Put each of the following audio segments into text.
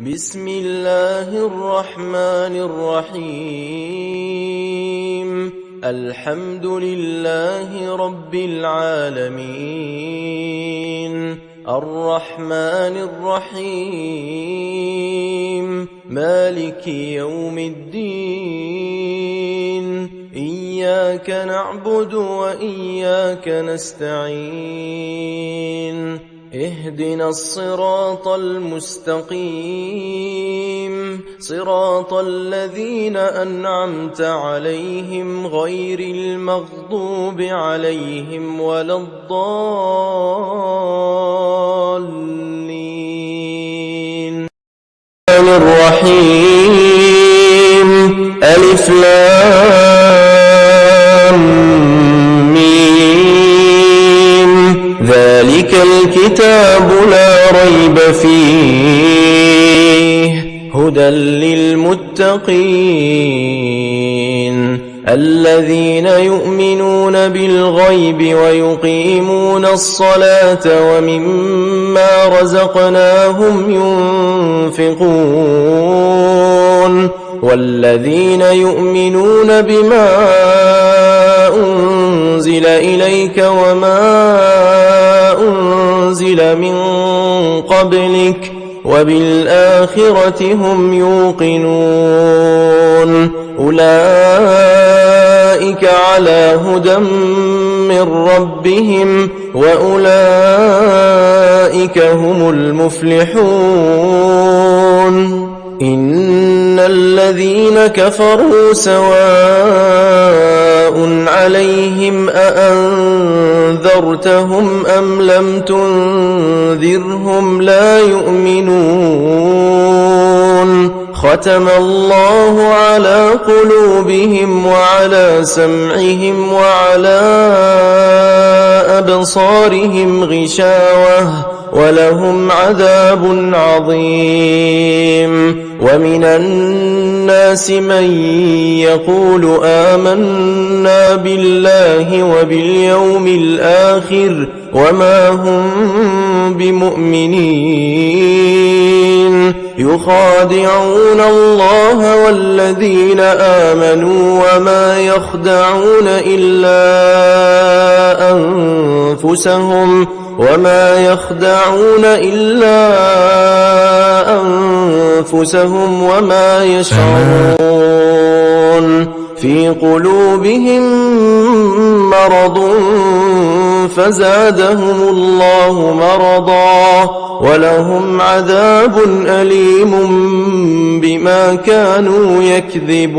بسم الله الرحمن الرحيم الحمد لله رب العالمين الرحمن الرحيم مالك يوم الدين إياك نعبد وإياك نستعين اهدنا الصراط المستقيم صراط الذين أنعمت عليهم غير المغضوب عليهم ولا الضالين. الرحيم ألف لام ميم ذلك الكتاب لا ريب فيه هدى للمتقين الذين يؤمنون بالغيب ويقيمون الصلاة ومما رزقناهم ينفقون والذين يؤمنون بما أنزل إليك وما أنزل من قبلك وبالآخرة هم يوقنون أولئك على هدى من ربهم وأولئك هم المفلحون. إن الذين كفروا سواء عليهم أأنذرتهم أم لم تنذرهم لا يؤمنون ختم الله على قلوبهم وعلى سمعهم وعلى أبصارهم غشاوة ولهم عذاب عظيم. ومن الناس من يقول آمنا بالله وباليوم الآخر وما هم بمؤمنين يخادعون الله والذين آمنوا وما يخدعون إلا أنفسهم وما يشعرون. في قلوبهم مرض فزادهم الله مرضا ولهم عذاب أليم بما كانوا يكذبون.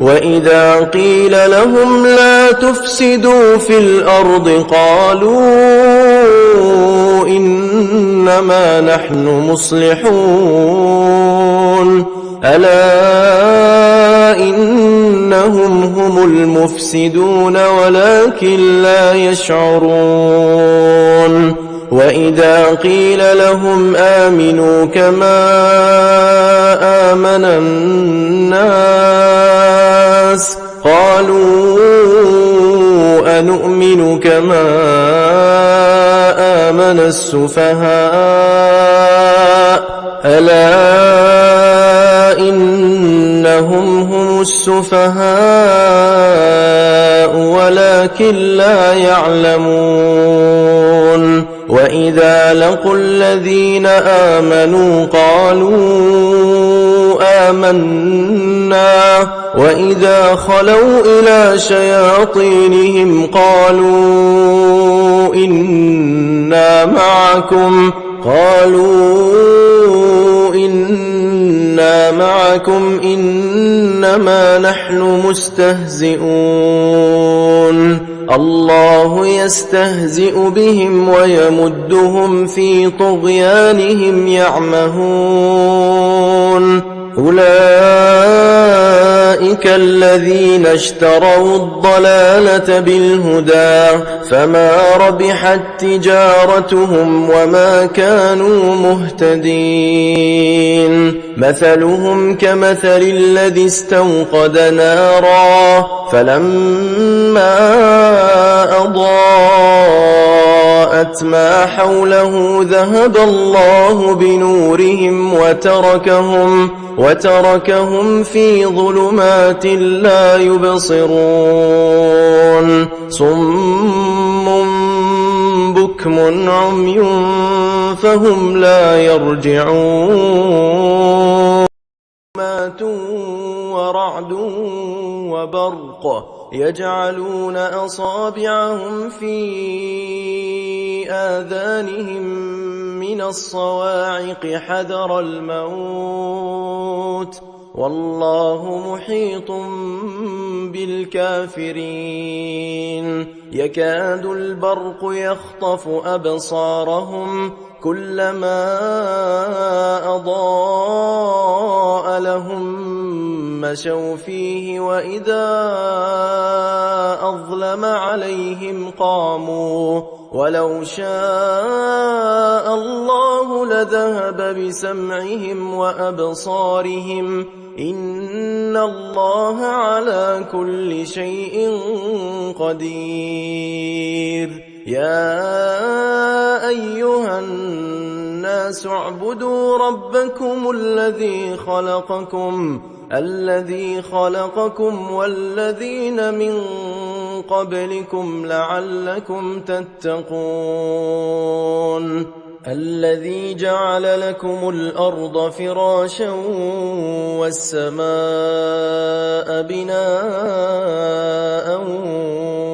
وإذا قيل لهم لا تفسدوا في الأرض قالوا إنما نحن مصلحون ألا إنهم هم المفسدون ولكن لا يشعرون. وإذا قيل لهم آمنوا كما آمن الناس قالوا أنؤمن كما آمن السفهاء ألا إنهم هم السفهاء ولكن لا يعلمون. وإذا لقوا الذين آمنوا قالوا آمنا وإذا خلوا إلى شياطينهم قالوا إنا معكم إنما نحن مستهزئون. الله يستهزئ بهم ويمدهم في طغيانهم يعمهون. أولئك الذين اشتروا الضلالة بالهدى فما ربحت تجارتهم وما كانوا مهتدين. مثلهم كمثل الذي استوقد نارا فلما أضاءت أضاءت ما حوله ذهب الله بنورهم وتركهم في ظلمات لا يبصرون صم بكم عمي فهم لا يرجعون مات ورعد وبرق يجعلون أصابعهم في آذانهم من الصواعق حذر الموت والله محيط بالكافرين يكاد البرق يخطف أبصارهم كلما أضاء لهم مشوا فيه وإذا أظلم عليهم قاموا ولو شاء الله لذهب بسمعهم وأبصارهم إن الله على كل شيء قدير يا أيها الناس اعبدوا ربكم الذي خلقكم والذين من قبلكم لعلكم تتقون الذي جعل لكم الأرض فراشا والسماء بناء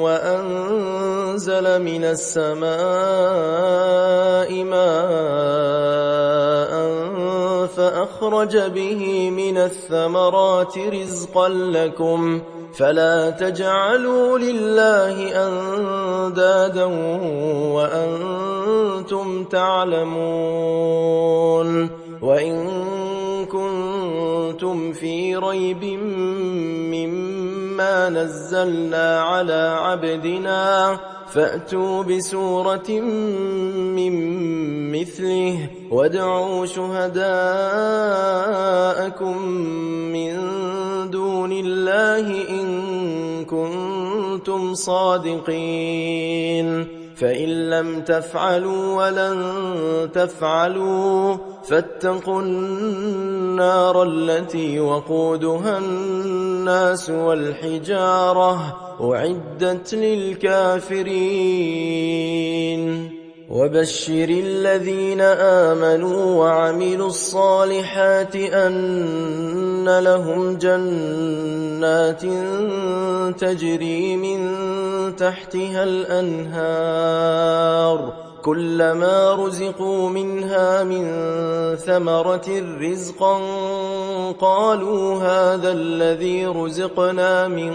وأنزل من السماء ماء فأخرج به من الثمرات رزقا لكم فلا تجعلوا لله أندادا وأنتم تعلمون وإن كنتم في ريب مما نزلنا على عبدنا فأتوا بسورة من مثله وادعوا شهداءكم من دون الله إن كنتم صادقين فإن لم تفعلوا ولن تفعلوا فاتقوا النار التي وقودها الناس والحجارة أعدت للكافرين وبشر الذين آمنوا وعملوا الصالحات أن لهم جنات تجري من تحتها الأنهار كلما رزقوا منها من ثمرة رزقا قالوا هذا الذي رزقنا من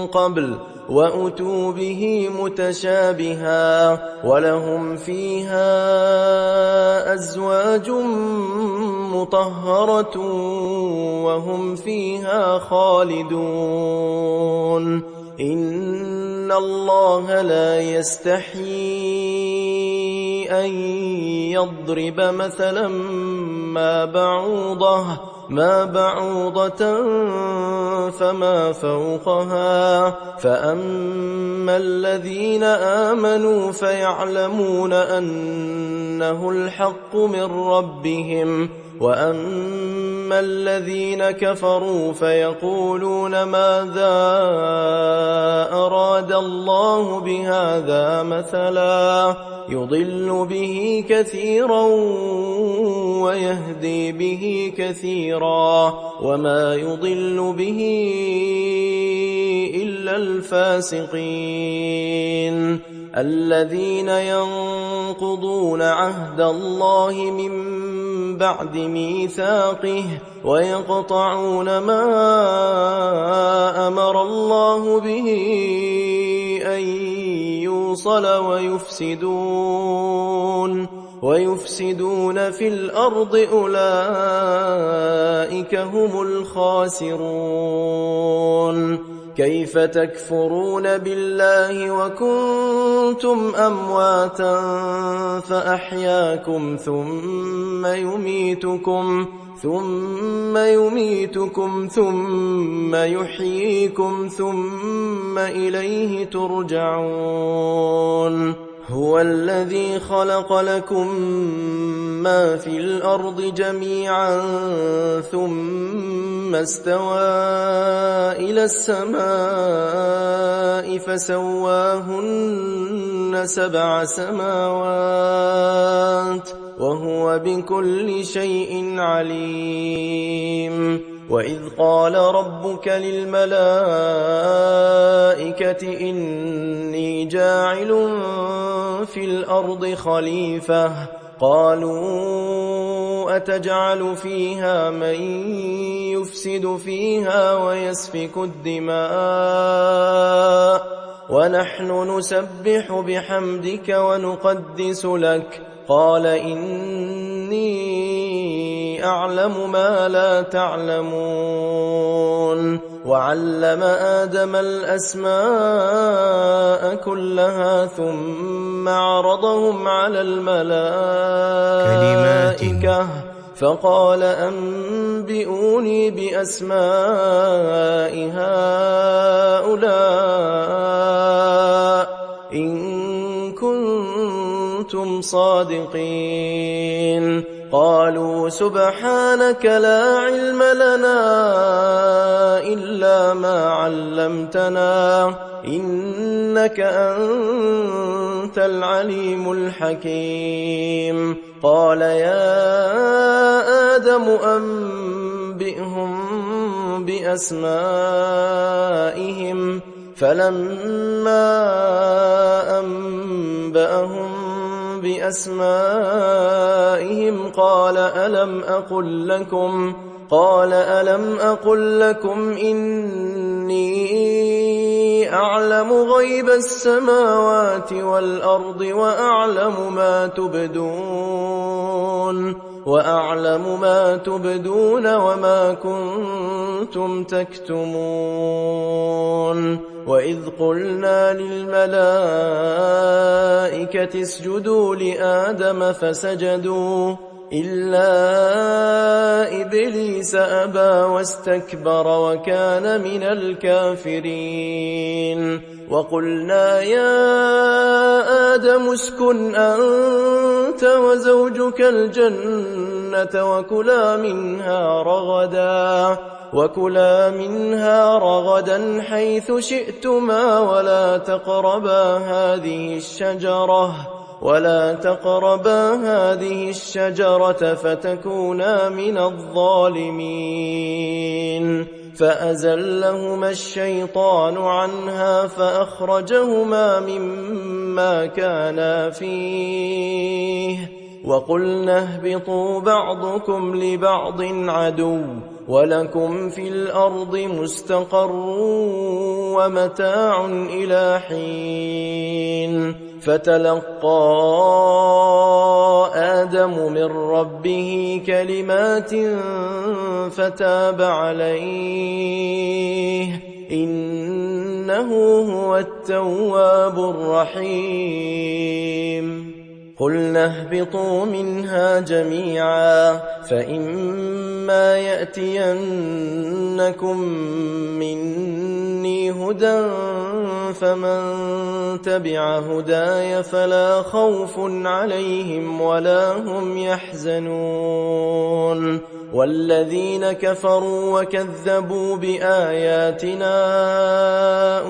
قبل وأتوا به متشابها ولهم فيها أزواج مطهرة وهم فيها خالدون إن الله لا يستحيي أن يضرب مثلا ما بعوضة فما فوقها فأما الذين آمنوا فيعلمون أنه الحق من ربهم وأما الذين كفروا فيقولون ماذا أراد الله بهذا مثلا يضل به كثيرا ويهدي به كثيرا وما يضل به إلا الفاسقين الذين ينقضون عهد الله من بعد ميثاقه ويقطعون ما أمر الله به أن يوصل ويفسدون في الأرض أولئك هم الخاسرون كيف تكفرون بالله وكنتم أمواتا فأحياكم ثم يميتكم ثم يحييكم ثم إليه ترجعون هو الذي خلق لكم ما في الأرض جميعا ثم استوى إلى السماء فسواهن 7 سماوات وهو بكل شيء عليم. وإذ قال ربك للملائكة إني جاعل في الأرض خليفة قالوا أتجعل فيها من يفسد فيها ويسفك الدماء ونحن نسبح بحمدك ونقدس لك قال إني أعلم ما لا تعلمون. وعلم آدم الأسماء كلها ثم عرضهم على الملائكة فقال أنبئوني بأسماء هؤلاء إن كنتم صادقين. قالوا سبحانك لا علم لنا إلا ما علمتنا إنك أنت العليم الحكيم. قال يا آدم أنبئهم بأسمائهم فلما أنبأهم بأسمائهم قال ألم أقل لكم إني أعلم غيب السماوات والأرض وأعلم ما تبدون وما كنتم تكتمون. وإذ قلنا للملائكة اسجدوا لآدم فسجدوا إلا إبليس أبى واستكبر وكان من الكافرين. وقلنا يا آدم اسكن أنت وزوجك الجنة وكلا منها رغدا حيث شئتما ولا تقربا هذه الشجرة فتكونا من الظالمين. فأزلهما الشيطان عنها فأخرجهما مما كانا فيه وقلنا اهبطوا بعضكم لبعض عدو ولكم في الأرض مستقر ومتاع إلى حين. فتلقى آدم من ربه كلمات فتاب عليه إنه هو التواب الرحيم. قلنا اهبطوا منها جميعا فإما يأتينكم مني هدى فمن تبع هداي فلا خوف عليهم ولا هم يحزنون. والذين كفروا وكذبوا بآياتنا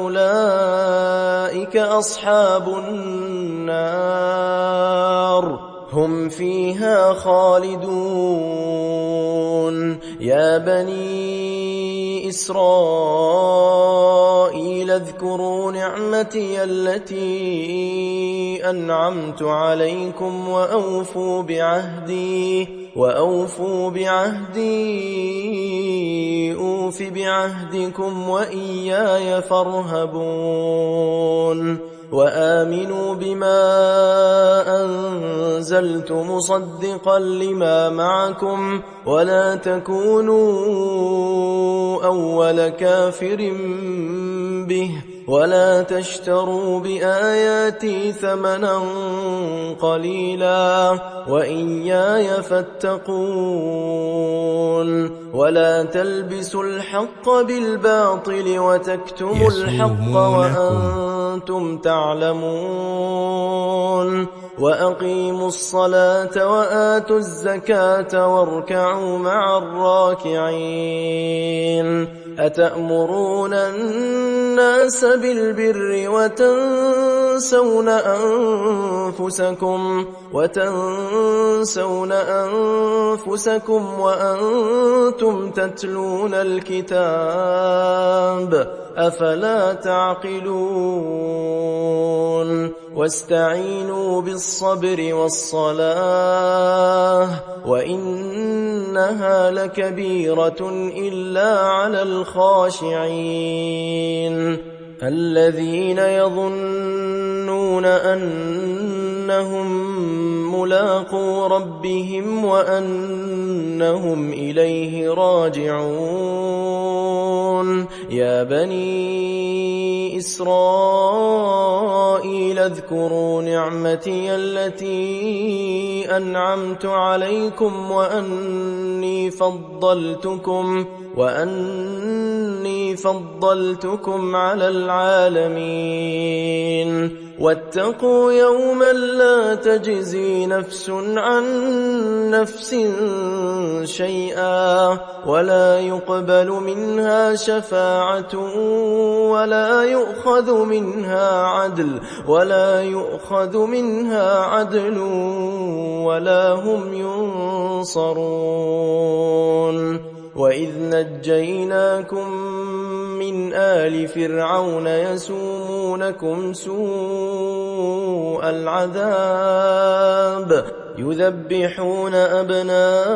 أولئك أصحاب النار هم فيها خالدون. يا بني إسرائيل اذكروا نعمتي التي أنعمت عليكم وأوفوا بعهدي أوف بعهدكم وإياي فارهبون. وآمنوا بما أنزلت مصدقا لما معكم ولا تكونوا أول كافر به ولا تشتروا بآياتي ثمنا قليلا وإياي فاتقون ولا تلبسوا الحق بالباطل وتكتموا الحق وأنتم تعلمون وأقيموا الصلاة وآتوا الزكاة واركعوا مع الراكعين أتأمرون الناس بالبر وتنسون أنفسكم وأنتم تتلون الكتاب أفلا تعقلون واستعينوا بالصبر والصلاة وإنها لكبيرة إلا على الخاشعين الذين يظنون أنهم ملاقو ربهم وأنهم إليه راجعون يا بني إسرائيل اذكروا نعمتي التي أنعمت عليكم وأني فضلتكم على العالمين واتقوا يوما لا تجزي نفس عن نفس شيئا ولا يقبل منها شفاعة ولا يؤخذ منها عدل ولا هم ينصرون وإذ نجيناكم من آل فرعون يسومونكم سوء العذاب يذبحون أبناءكم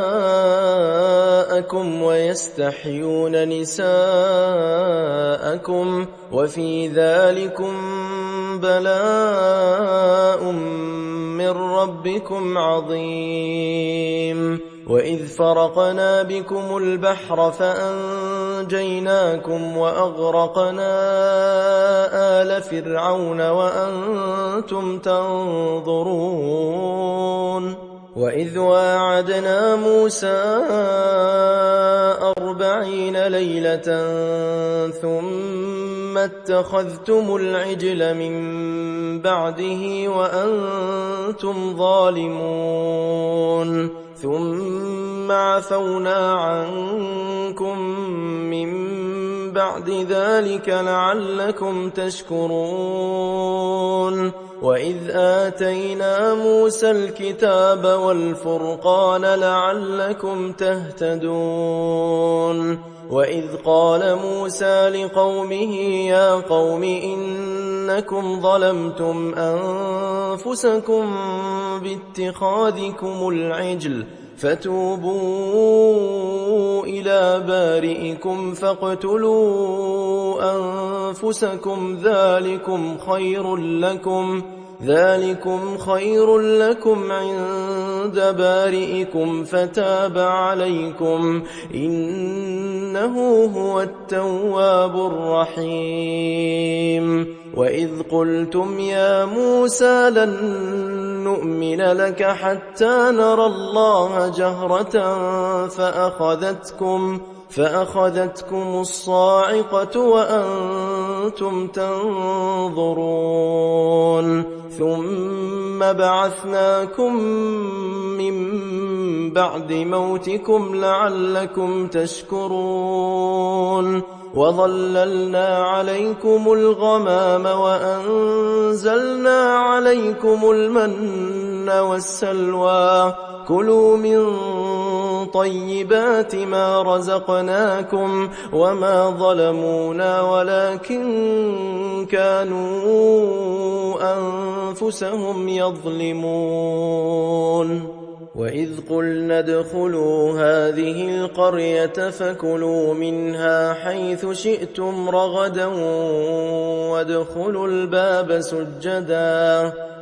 ويستحيون نساءكم وفي ذلكم بلاء من ربكم عظيم وإذ فرقنا بكم البحر فأنجيناكم وأغرقنا آل فرعون وأنتم تنظرون وإذ واعدنا موسى 40 ليلة ثم اتخذتم العجل من بعده وأنتم ظالمون ثم عفونا عنكم من بعد ذلك لعلكم تشكرون وإذ آتينا موسى الكتاب والفرقان لعلكم تهتدون وإذ قال موسى لقومه يا قوم إنكم ظلمتم أنفسكم باتخاذكم العجل فتوبوا إلى بارئكم فاقتلوا أنفسكم ذلكم خير لكم عند بارئكم فتاب عليكم إنه هو التواب الرحيم وإذ قلتم يا موسى لن نؤمن لك حتى نرى الله جهرة فأخذتكم الصاعقة وأنتم تنظرون ثم بعثناكم من بعد موتكم لعلكم تشكرون وظللنا عليكم الغمام وأنزلنا عليكم المن والسلوى كلوا من طيبات ما رزقناكم وما ظلمونا ولكن كانوا أنفسهم يظلمون وإذ قلنا ادخلوا هذه القرية فكلوا منها حيث شئتم رغدا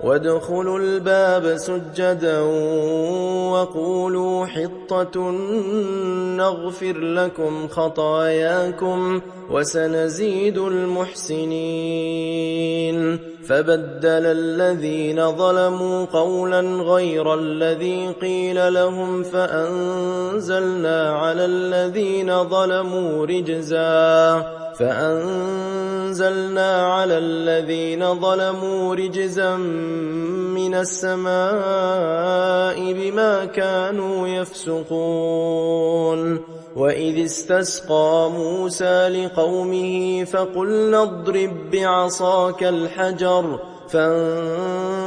وادخلوا الباب سجدا وقولوا حطة نغفر لكم خطاياكم وسنزيد المحسنين. فبدل الذين ظلموا قولا غير الذي قيل لهم فأنزلنا على الذين ظلموا رجزا من السماء بما كانوا يفسقون. وإذ استسقى موسى لقومه فقلنا اضرب بعصاك الحجر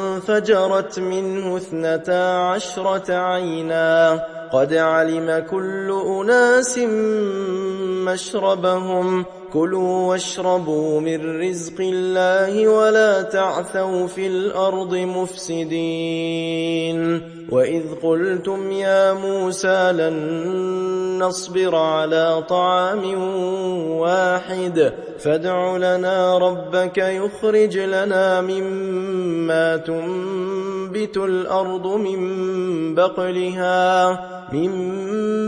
فانفجرت منه 12 عينا قد علم كل أناس مشربهم كلوا واشربوا من رزق الله ولا تعثوا في الأرض مفسدين. وإذ قلتم يا موسى لن نصبر على طعام واحد فادع لنا ربك يخرج لنا مما تنبت الأرض من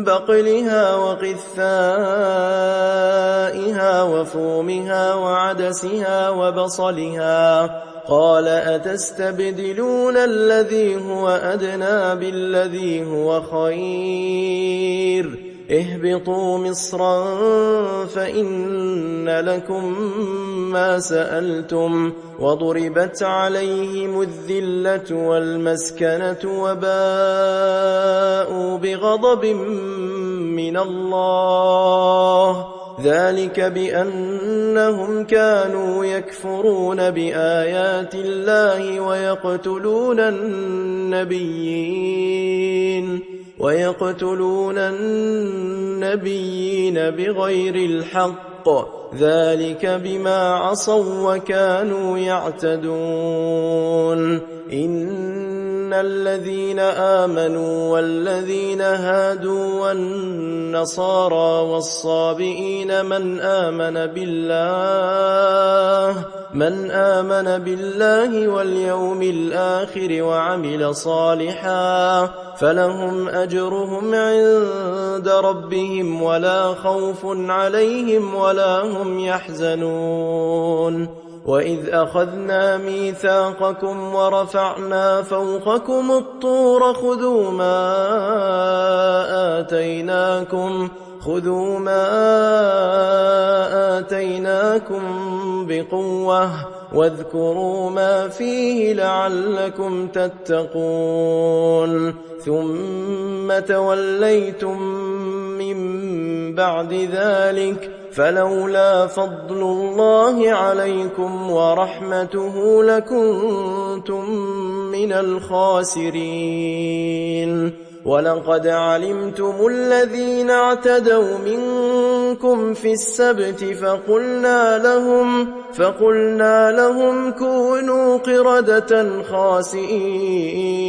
بقلها وقثائها وفومها وعدسها وبصلها قال أتستبدلون الذي هو أدنى بالذي هو خير اهبطوا مصرا فإن لكم ما سألتم وضربت عليهم الذلة والمسكنة وباءوا بغضب من الله ذلك بأنهم كانوا يكفرون بآيات الله ويقتلون النبيين بغير الحق ذلك بما عصوا وكانوا يعتدون. إن الذين آمنوا والذين هادوا والنصارى والصابئين من آمن بالله واليوم الآخر وعمل صالحا فلهم أجرهم عند ربهم ولا خوف عليهم ولا هم يحزنون. وإذ أخذنا ميثاقكم ورفعنا فوقكم الطور خذوا ما آتيناكم بقوة واذكروا ما فيه لعلكم تتقون. ثم توليتم من بعد ذلك فلولا فضل الله عليكم ورحمته لكنتم من الخاسرين. ولقد علمتم الذين اعتدوا منكم في السبت فقلنا لهم كونوا قردة خاسئين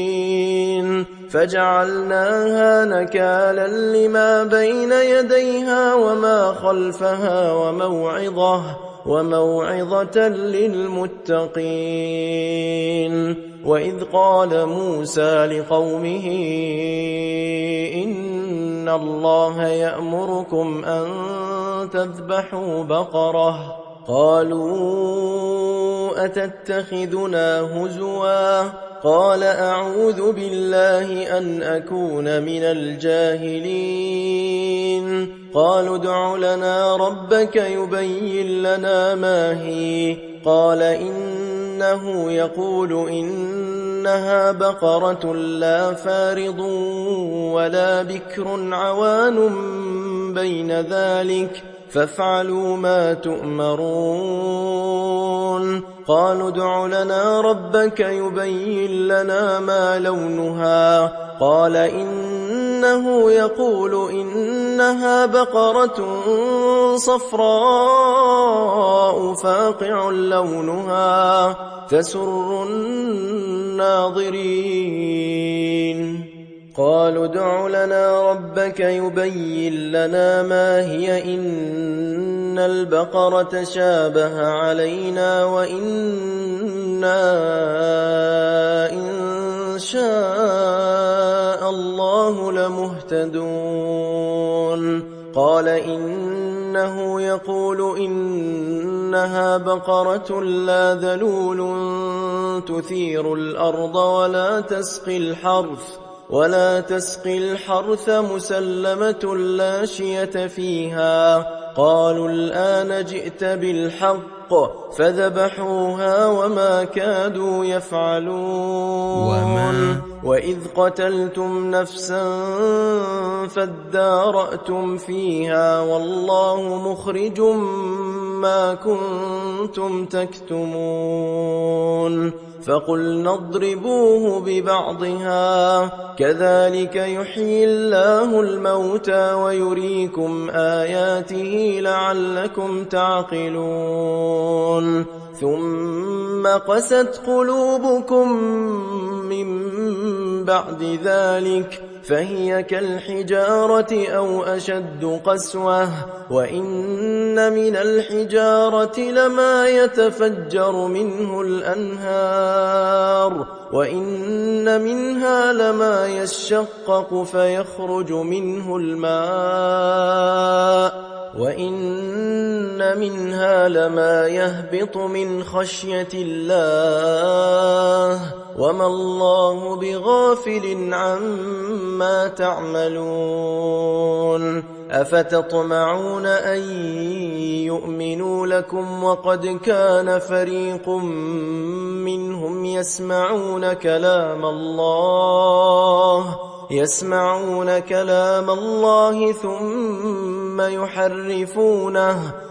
فجعلناها نكالا لما بين يديها وما خلفها وموعظة للمتقين. وإذ قال موسى لقومه إن الله يأمركم أن تذبحوا بقرة قالوا أتتخذنا هزوا قال أعوذ بالله أن أكون من الجاهلين. قالوا ادع لنا ربك يبين لنا ما هي قال إنه يقول إنها بقرة لا فارض ولا بكر عوان بين ذلك فافعلوا ما تؤمرون. قالوا ادع لنا ربك يبين لنا ما لونها قال إنه يقول إنها بقرة صفراء فاقع لونها تسر الناظرين. قالوا ادع لنا ربك يبين لنا ما هي إن البقرة تشابه علينا وإنا إن شاء الله لمهتدون قال إنه يقول إنها بقرة لا ذلول تثير الأرض ولا تسقي الحرث مسلمة لا شية فيها قالوا الآن جئت بالحق فذبحوها وما كادوا يفعلون وإذ قتلتم نفسا فادارأتم فيها والله مخرج ما كنتم تكتمون فقلنا اضربوه ببعضها كذلك يحيي الله الموتى ويريكم آياته لعلكم تعقلون ثم قست قلوبكم من بعد ذلك فهي كالحجارة أو أشد قسوة وإن من الحجارة لما يتفجر منه الأنهار وإن منها لما يشقق فيخرج منه الماء وإن منها لما يهبط من خشية الله وما الله بغافل عما تعملون أفتطمعون أن يؤمنوا لكم وقد كان فريق منهم يسمعون كلام الله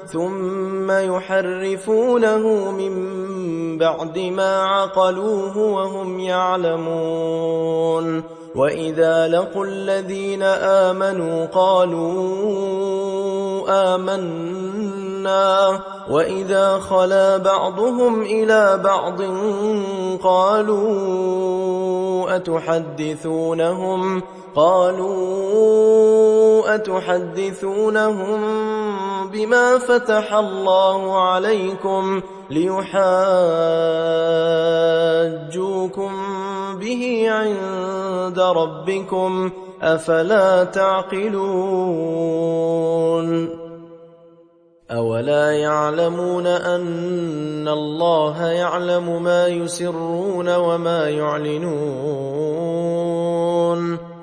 ثم يحرفونه من بعد ما عقلوه وهم يعلمون وإذا لقوا الذين آمنوا قالوا آمنا وإذا خلا بعضهم إلى بعض أتحدثونهم بما فتح الله عليكم ليحاجوكم به عند ربكم أفلا تعقلون أولا يعلمون أن الله يعلم ما يسرون وما يعلنون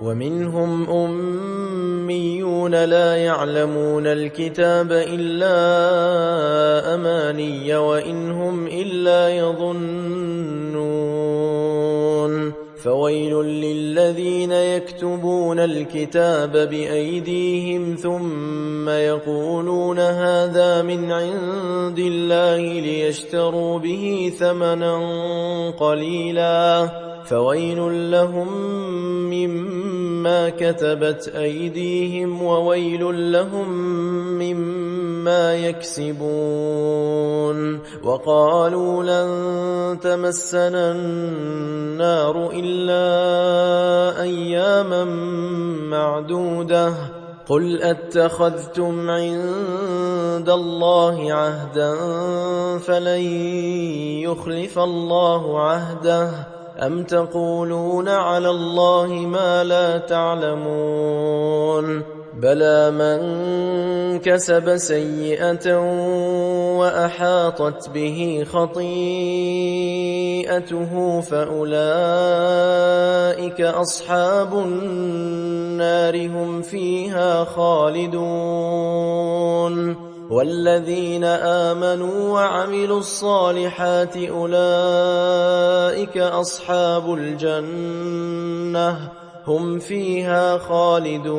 ومنهم أميون لا يعلمون الكتاب إلا أماني وإن هم إلا يظنون فويل للذين يكتبون الكتاب بأيديهم ثم يقولون هذا من عند الله ليشتروا به ثمنا قليلا فويل لهم مما كتبت أيديهم وويل لهم مما يكسبون وقالوا لن تمسنا النار إلا أياما معدودة قل أتخذتم عند الله عهدا فلن يخلف الله عهده أم تقولون على الله ما لا تعلمون بلى من كسب سيئة وأحاطت به خطيئته فأولئك أصحاب النار هم فيها خالدون والذين آمنوا وعملوا الصالحات أولئك أصحاب الجنة هم فيها خالدون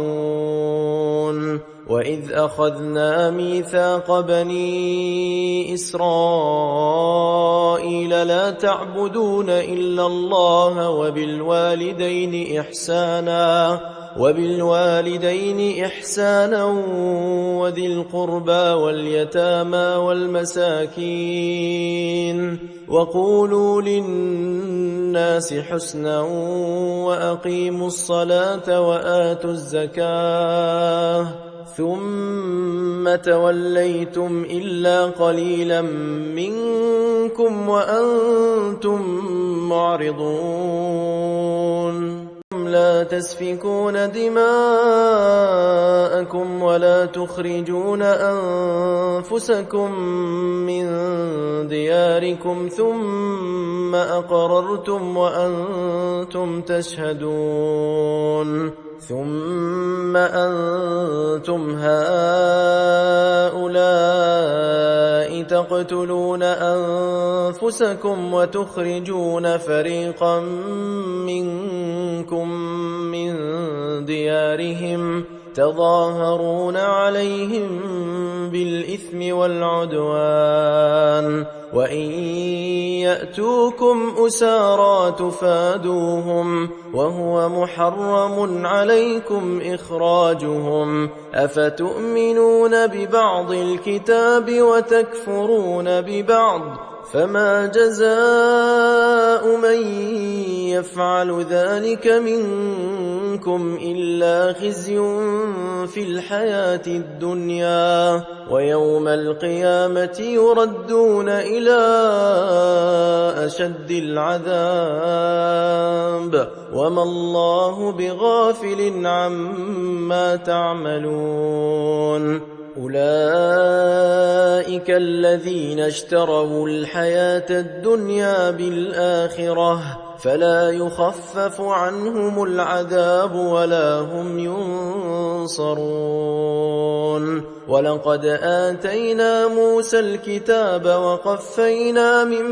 وإذ أخذنا ميثاق بني إسرائيل لا تعبدون إلا الله وبالوالدين إحسانا وبالوالدين إحسانا وذي القربى واليتامى والمساكين وقولوا للناس حسنا وأقيموا الصلاة وآتوا الزكاة ثم توليتم إلا قليلا منكم وأنتم معرضون لا تسفكون دماءكم ولا تخرجون أنفسكم من دياركم ثم أقررتم وأنتم تشهدون ثم أنتم هؤلاء تقتلون أنفسكم وتخرجون فريقا منكم من ديارهم تظاهرون عليهم بالإثم والعدوان وإن يأتوكم أسارى تفادوهم وهو محرم عليكم إخراجهم أفتؤمنون ببعض الكتاب وتكفرون ببعض فما جزاء من يفعل ذلك منكم إلا خزي في الحياة الدنيا ويوم القيامة يردون إلى أشد العذاب وما الله بغافل عما تعملون أولئك الذين اشتروا الحياة الدنيا بالآخرة فلا يخفف عنهم العذاب ولا هم ينصرون ولقد آتينا موسى الكتاب وقفينا من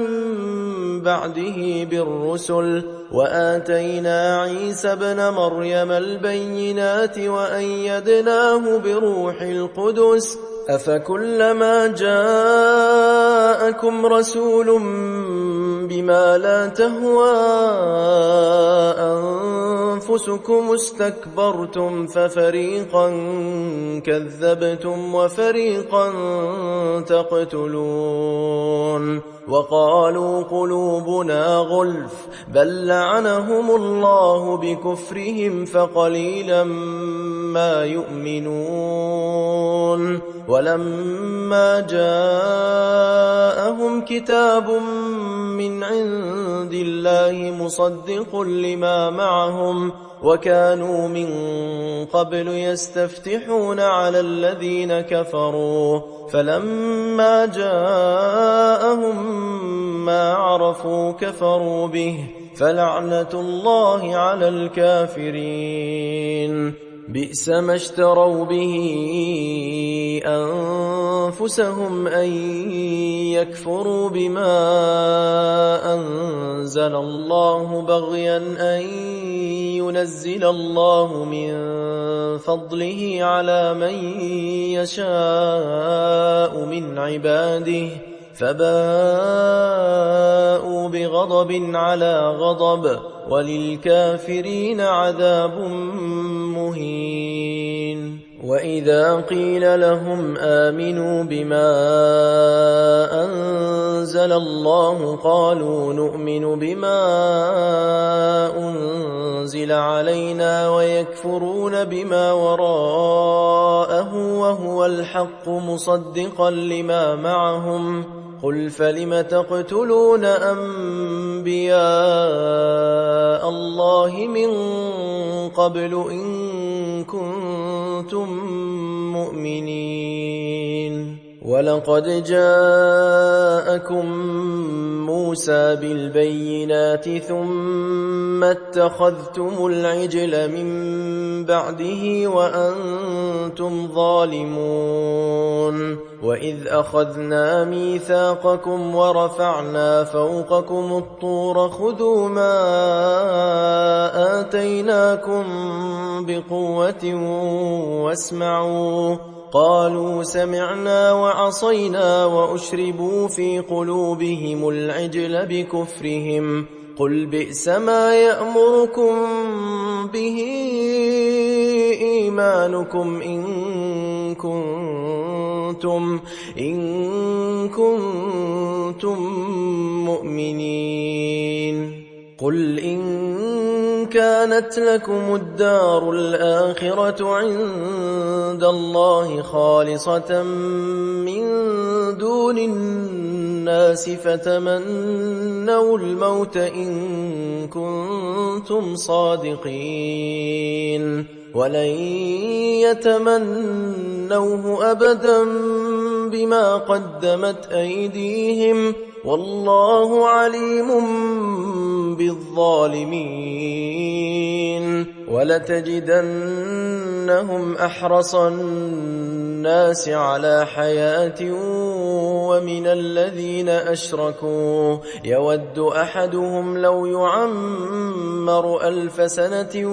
بعده بالرسل وآتينا عيسى ابن مريم البينات وأيدناه بروح القدس أفكلما جاءكم رسول بما لا تهوى أنفسكم استكبرتم ففريقا كذبتم وفريقا تقتلون وقالوا قلوبنا غلف بل لعنهم الله بكفرهم فقليلا ما يؤمنون ولما جاءهم كتاب من عند الله مصدق لما معهم وكانوا من قبل يستفتحون على الذين كفروا فلما جاءهم ما عرفوا كفروا به فلعنة الله على الكافرين بئس ما اشتروا به أنفسهم أن يكفروا بما أنزل الله بغيا أن ينزل الله من فضله على من يشاء من عباده فباءوا بغضب على غضب وللكافرين عذاب مهين وإذا قيل لهم آمنوا بما أنزل الله قالوا نؤمن بما أنزل علينا ويكفرون بما وراءه وهو الحق مصدقا لما معهم قل فلم تقتلون أنبياء الله من قبل إن كنتم مؤمنين ولقد جاءكم موسى بالبينات ثم اتخذتم العجل من بعده وأنتم ظالمون وإذ أخذنا ميثاقكم ورفعنا فوقكم الطور خذوا ما آتيناكم بقوة واسمعوا قالوا سمعنا وعصينا وأشربوا في قلوبهم العجل بكفرهم قل بئس ما يأمركم به إيمانكم إن كنتم مؤمنين. قل إن كانت لكم الدار الآخرة عند الله خالصة من دون الناس فتمنوا الموت إن كنتم صادقين ولن يتمنوه أبدا بما قدمت أيديهم والله عليم بالظالمين. ولتجدنهم أحرص الناس على حياة ومن الذين أشركوا يود أحدهم لو يعمر 1000 سنة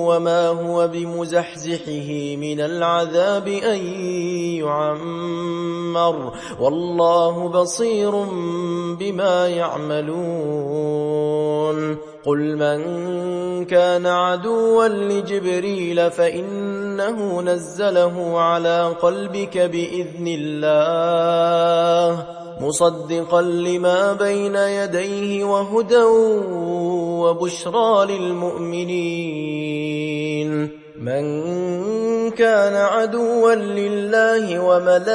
وما هو بمزحزحه من العذاب أن يعمر والله بصير بما يعملون. قل من كان عدوا لجبريل فإنه نزله على قلبك بإذن الله مصدقا لما بين يديه وهدى وبشرى للمؤمنين. من كان عدوا لله وملائكته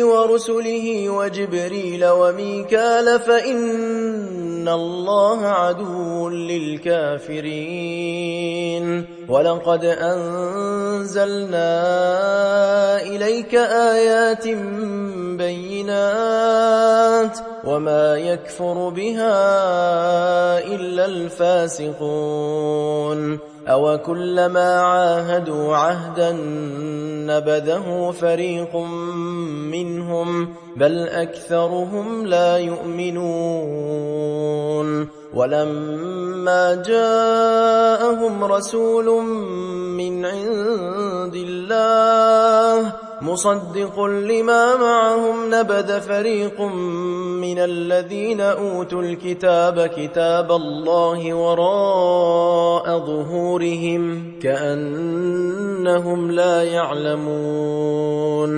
ورسله وجبريل وميكال فإن الله عدو للكافرين. ولقد أنزلنا إليك آيات بينات وما يكفر بها إلا الفاسقون. أو كلما عاهدوا عهدا نبذه فريق منهم بل أكثرهم لا يؤمنون. ولما جاءهم رسول من عند الله مصدق لما معهم نبذ فريق من الذين أوتوا الكتاب كتاب الله وراء ظهورهم كأنهم لا يعلمون.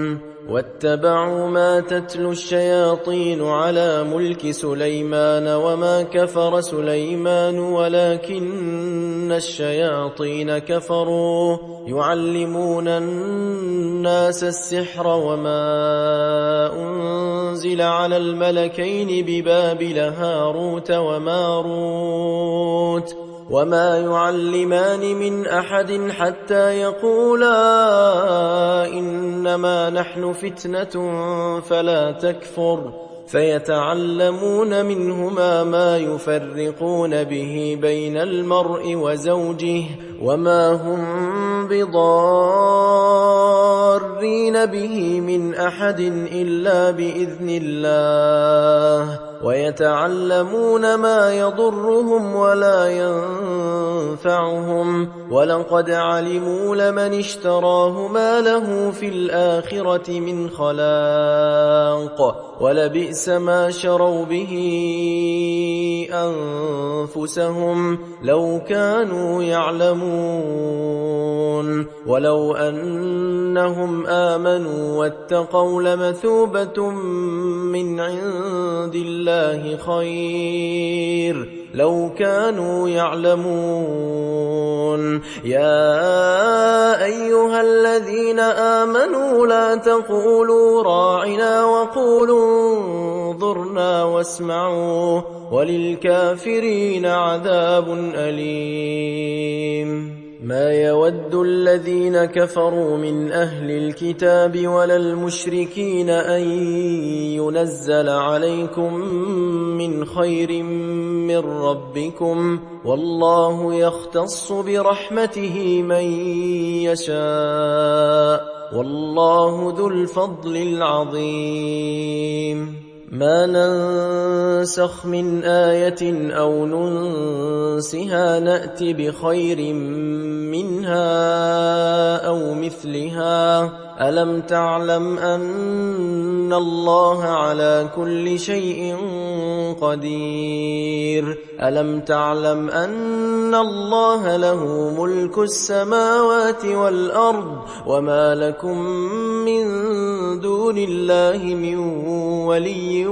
واتبعوا ما تتلو الشياطين على ملك سليمان وما كفر سليمان ولكن الشياطين كفروا يعلمون الناس السحر وما أنزل على الملكين ببابل هاروت وماروت وما يعلمان من أحد حتى يقولا إنما نحن فتنة فلا تكفر فيتعلمون منهما ما يفرقون به بين المرء وزوجه وما هم بضارين به من أحد إلا بإذن الله ويتعلمون ما يضرهم ولا ينفعهم ولقد علموا لمن اشتراه ما له في الآخرة من خلاق ولبئس ما شروا به أنفسهم لو كانوا يعلمون. ولو أنهم آمنوا واتقوا لمثوبة من عند الله خير لو كانوا يعلمون. يا أيها الذين آمنوا لا تقولوا راعنا وقولوا انظرنا واسمعوا وللكافرين عذاب أليم. ما يود الذين كفروا من أهل الكتاب ولا المشركين أن ينزل عليكم من خير من ربكم والله يختص برحمته من يشاء والله ذو الفضل العظيم. ما ننسخ من آية أو ننسها نأت بخير منها أو مثلها ألم تعلم أن الله على كل شيء قدير ألم تعلم أن الله له ملك السماوات والأرض وما لكم من دون الله من ولي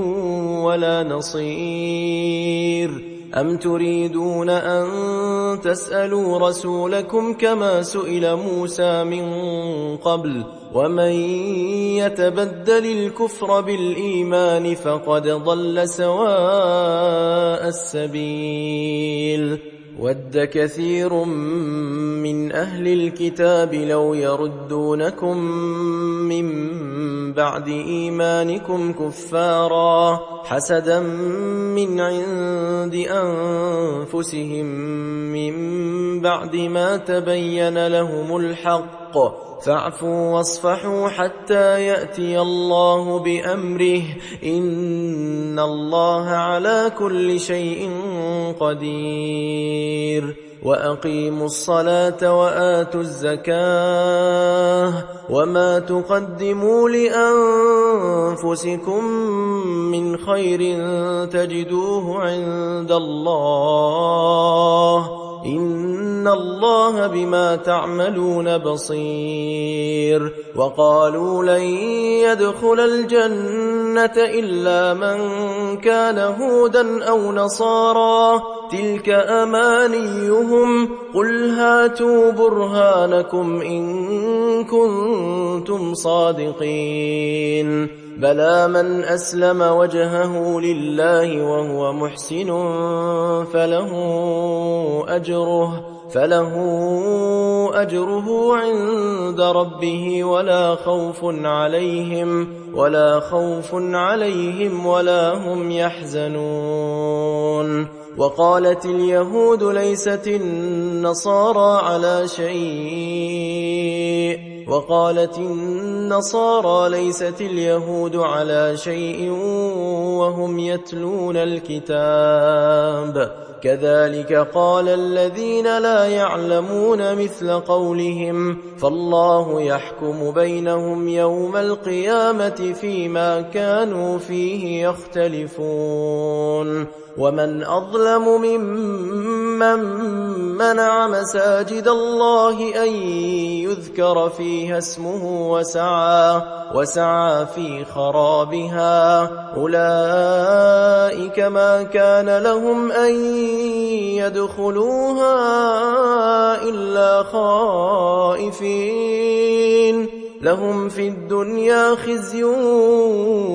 ولا نصير أم تريدون أن تسألوا رسولكم كما سئل موسى من قبل ومن يتبدل الكفر بالإيمان فقد ضل سواء السبيل ود كثير من أهل الكتاب لو يردونكم من بعد إيمانكم كفارا حسدا من عند أنفسهم من بعد ما تبين لهم الحق فاعفوا واصفحوا حتى يأتي الله بأمره إن الله على كل شيء قدير وأقيموا الصلاة وآتوا الزكاة وما تقدموا لأنفسكم من خير تجدوه عند الله إن الله بما تعملون بصير وقالوا لن يدخل الجنة إلا من كان هودا أو نصارى تلك أمانيهم قل هاتوا برهانكم إن كنتم صادقين بلى من أسلم وجهه لله وهو محسن فله أجره عند ربه ولا خوف عليهم ولا هم يحزنون وقالت اليهود ليست النصارى على شيء وقالت النصارى ليست اليهود على شيء وهم يتلون الكتاب كذلك قال الذين لا يعلمون مثل قولهم فالله يحكم بينهم يوم القيامة فيما كانوا فيه يختلفون ومن أظلم ممن منع مساجد الله أن يذكر فيها اسمه وسعى في خرابها أولئك ما كان لهم أن يدخلوها إلا خائفين لهم في الدنيا خزي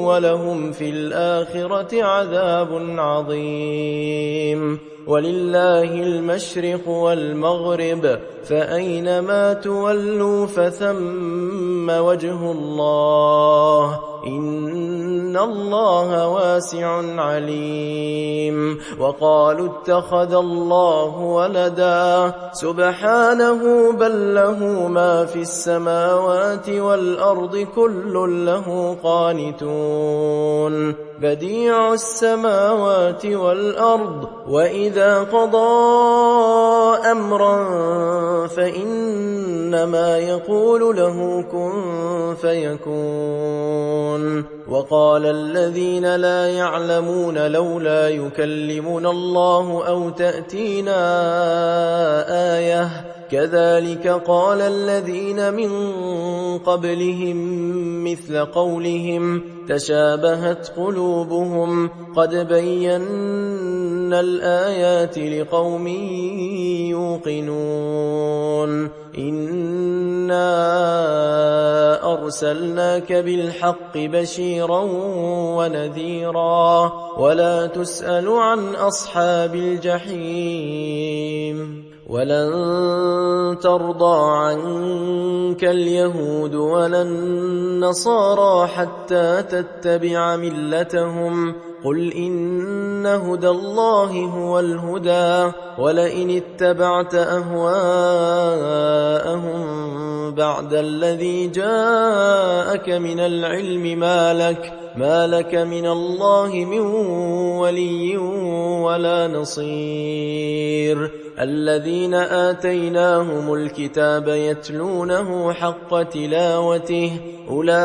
ولهم في الآخرة عذاب عظيم ولله المشرق والمغرب فأينما تولوا فثم وجه الله إن الله واسع عليم وقالوا اتخذ الله ولدا سبحانه بل له ما في السماوات والأرض كل له قانتون بديع السماوات والأرض وإذا قضى أمرا فإنما يقول له كن فيكون وقال الذين لا يعلمون لولا يكلمنا الله أو تأتينا آية كذلك قال الذين من قبلهم مثل قولهم تشابهت قلوبهم قد بينا الآيات لقوم يوقنون إنا أرسلناك بالحق بشيرا ونذيرا ولا تسأل عن أصحاب الجحيم ولن ترضى عنك اليهود ولا النصارى حتى تتبع ملتهم قل إن هدى الله هو الهدى ولئن اتبعت أهواءهم بعد الذي جاءك من العلم ما لك من الله من ولي ولا نصير الذين آتيناهم الكتاب يتلونه حق تلاوته أولئك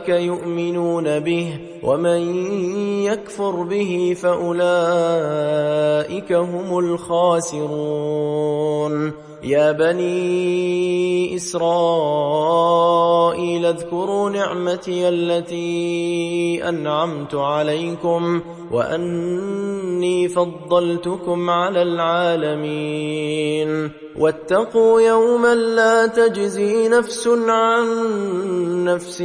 يؤمنون به ومن يكفر به فأولئك هم الخاسرون يا بني إسرائيل اذكروا نعمتي التي أنعمت عليكم وأني فضلتكم على العالمين واتقوا يوما لا تجزي نفس عن نفس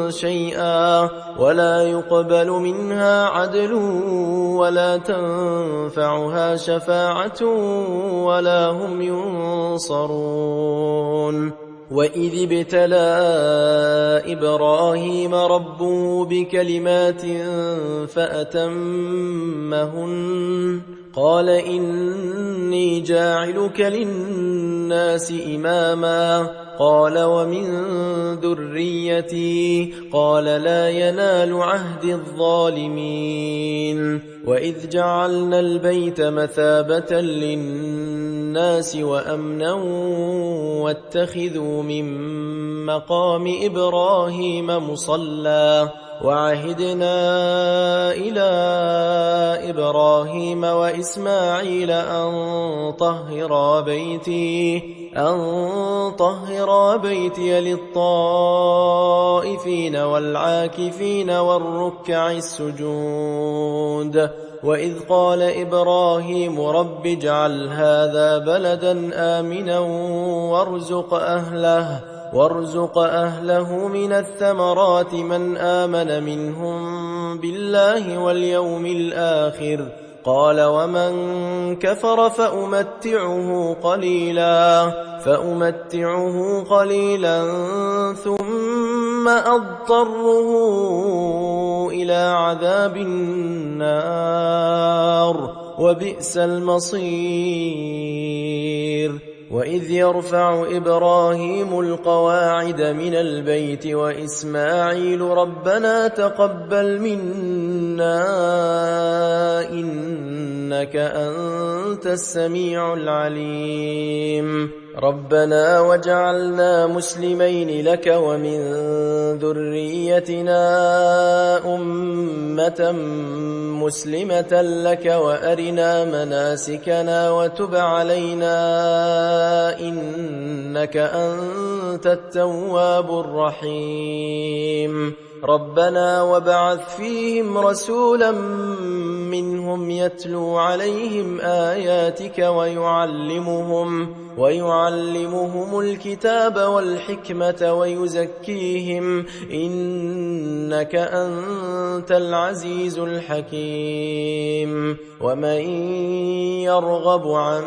شيئا ولا يقبل منها عدل ولا تنفعها شفاعة ولا هم ينصرون وإذ ابتلى إبراهيم ربه بكلمات فأتمهن قال إني جاعلك للناس إماما قال ومن ذريتي قال لا ينال عهد الظالمين وإذ جعلنا البيت مثابة للناس وأمنا واتخذوا من مقام إبراهيم مصلى وعهدنا إلى إبراهيم وإسماعيل أن طهرا بيتي للطائفين والعاكفين والركع السجود وإذ قال إبراهيم رب اجعل هذا بلدا آمنا وارزق أهله من الثمرات من آمن منهم بالله واليوم الآخر قال ومن كفر فأمتعه قليلا ثم أضطره إلى عذاب النار وبئس المصير وإذ يرفع إبراهيم القواعد من البيت وإسماعيل ربنا تقبل منا إنك أنت السميع العليم ربنا وجعلنا مسلمين لك ومن ذريتنا أمة مسلمة لك وأرنا مناسكنا وتب علينا إنك أنت التواب الرحيم ربنا وابعث فيهم رسولا منهم يتلو عليهم آياتك ويعلمهم الكتاب والحكمة ويزكيهم إنك أنت العزيز الحكيم ومن يرغب عن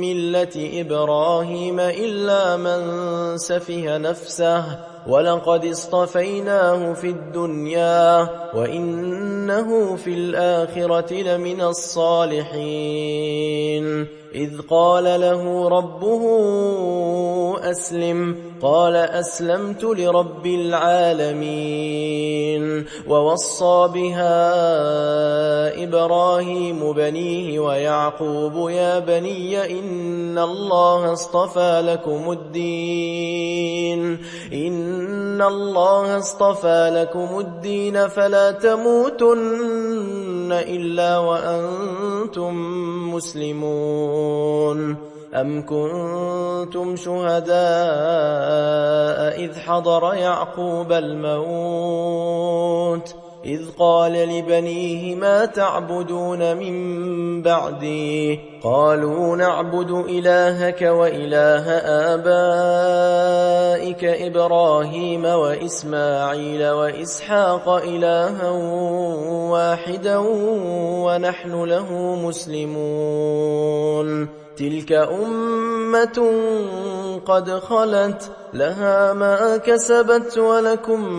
ملة إبراهيم إلا من سفه نفسه ولقد اصطفيناه في الدنيا وإنه في الآخرة لمن الصالحين إذ قال له ربه أسلم قال أسلمت لرب العالمين ووصى بها إبراهيم بنيه ويعقوب يا بني إن الله اصطفى لكم الدين فلا تموتن إلا وأنتم مسلمون أم كنتم شهداء إذ حضر يعقوب الموت إذ قال لبنيه ما تعبدون من بعدي قالوا نعبد إلهك وإله آبائك إبراهيم وإسماعيل وإسحاق إلها واحدا ونحن له مسلمون تلك أمة قد خلت لها ما كسبت ولكم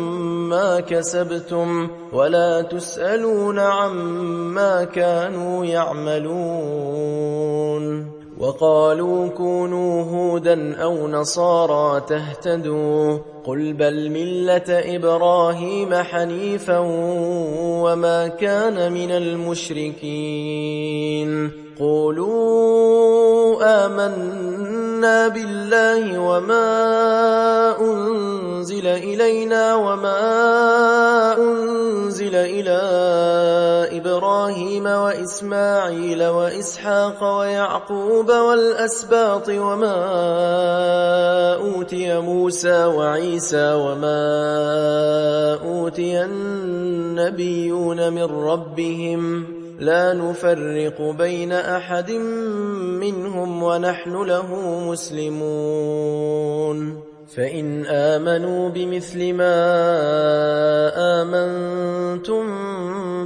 ما كسبتم ولا تسألون عما كانوا يعملون وقالوا كونوا هودا أو نصارى تهتدوا قل بل ملة إبراهيم حنيفا وما كان من المشركين قولوا آمنا بالله وما أنزل إلينا وما أنزل إلى إبراهيم وإسماعيل وإسحاق ويعقوب والأسباط وما أوتي موسى وعيسى وما أوتي النبيون من ربهم لا نفرق بين أحد منهم ونحن له مسلمون فإن آمنوا بمثل ما آمنتم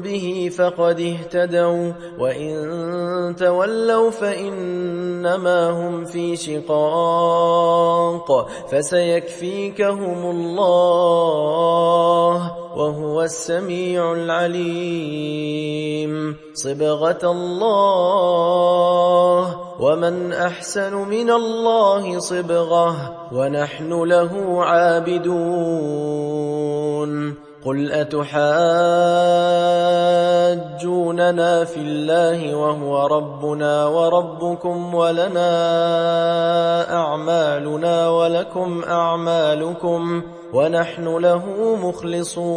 به فقد اهتدوا وإن تولوا فإنما هم في شقاق فسيكفيكهم الله وهو السميع العليم صبغة الله ومن أحسن من الله صبغة ونحن له عابدون قل أتحاجوننا في الله وهو ربنا وربكم ولنا أعمالنا ولكم أعمالكم ونحن له مخلصون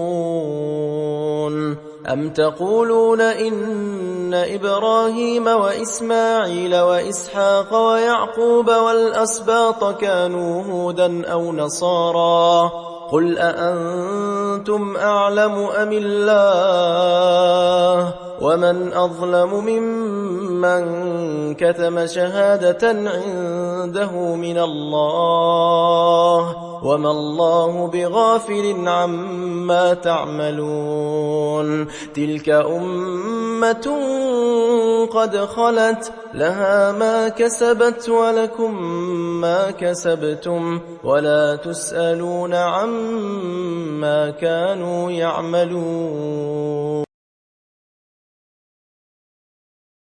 أم تقولون إن إبراهيم وإسماعيل وإسحاق ويعقوب والأسباط كانوا هودا أو نصارى قل أأنتم أعلم أم الله ومن أظلم ممن كتم شهادة عنده من الله وما الله بغافل عما تعملون تلك أمة قد خلت لها ما كسبت ولكم ما كسبتم ولا تسألون عما كانوا يعملون